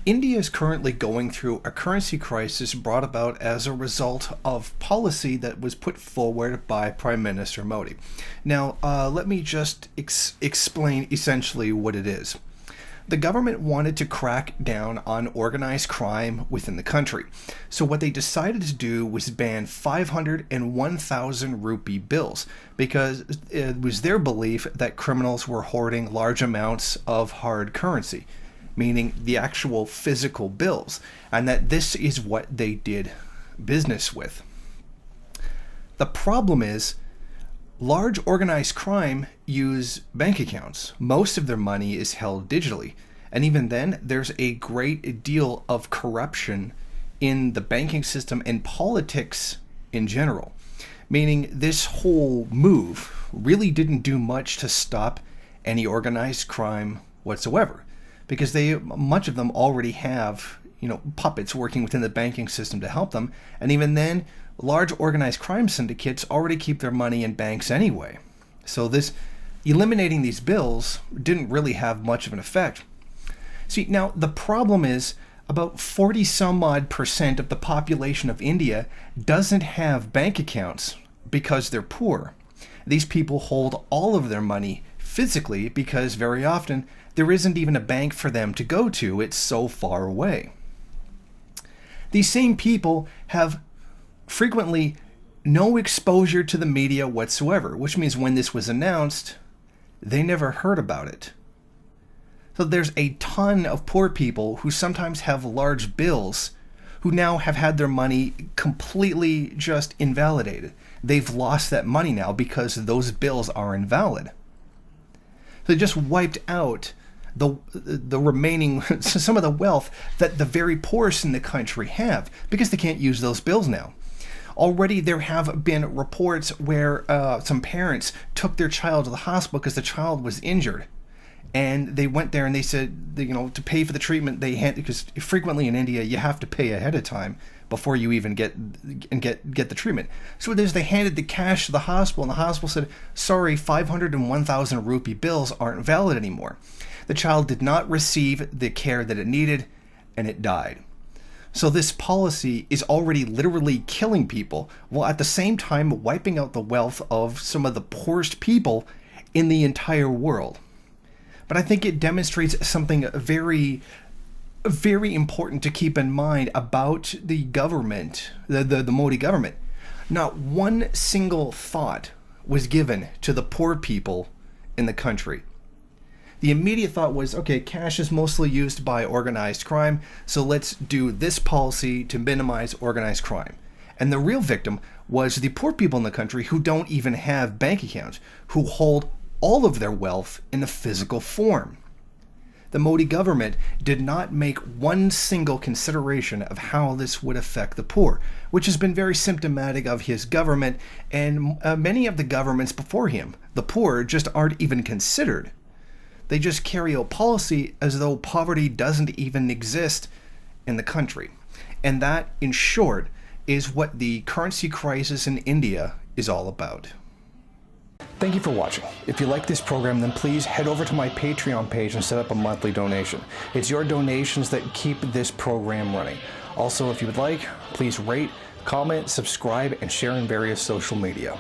India is currently going through a currency crisis brought about as a result of policy that was put forward by Prime Minister Modi. Now, let me just explain essentially what it is. The government wanted to crack down on organized crime within the country. So what they decided to do was ban 500 and 1,000 rupee bills because it was their belief that criminals were hoarding large amounts of hard currency, meaning the actual physical bills, and that this is what they did business with. The problem is, large organized crime use bank accounts. Most of their money is held digitally, and even then, there's a great deal of corruption in the banking system and politics in general, meaning this whole move really didn't do much to stop any organized crime whatsoever, because much of them already have, puppets working within the banking system to help them. And even then, large organized crime syndicates already keep their money in banks anyway. So eliminating these bills didn't really have much of an effect. See, now the problem is about 40 some odd % of the population of India doesn't have bank accounts because they're poor. These people hold all of their money physically because very often there isn't even a bank for them to go to. It's so far away. These same people have frequently no exposure to the media whatsoever, which means when this was announced, they never heard about it. So there's a ton of poor people who sometimes have large bills who now have had their money completely just invalidated. They've lost that money now because those bills are invalid. So they just wiped out the remaining, some of the wealth that the very poorest in the country have because they can't use those bills now. Already there have been reports where some parents took their child to the hospital because the child was injured. And they went there and they said, to pay for the treatment they had, because frequently in India you have to pay ahead of time before you even get the treatment. So they handed the cash to the hospital, and the hospital said, sorry, 500 and 1,000 rupee bills aren't valid anymore. The child did not receive the care that it needed, and it died. So this policy is already literally killing people, while at the same time wiping out the wealth of some of the poorest people in the entire world. But I think it demonstrates something very, very important to keep in mind about the government, the Modi government. Not one single thought was given to the poor people in the country. The immediate thought was, okay, cash is mostly used by organized crime, so let's do this policy to minimize organized crime. And the real victim was the poor people in the country who don't even have bank accounts, who hold all of their wealth in a physical form. The Modi government did not make one single consideration of how this would affect the poor, which has been very symptomatic of his government and many of the governments before him. The poor just aren't even considered. They just carry out policy as though poverty doesn't even exist in the country. And that, in short, is what the currency crisis in India is all about. Thank you for watching. If you like this program, then please head over to my Patreon page and set up a monthly donation. It's your donations that keep this program running. Also, if you would like, please rate, comment, subscribe, and share in various social media.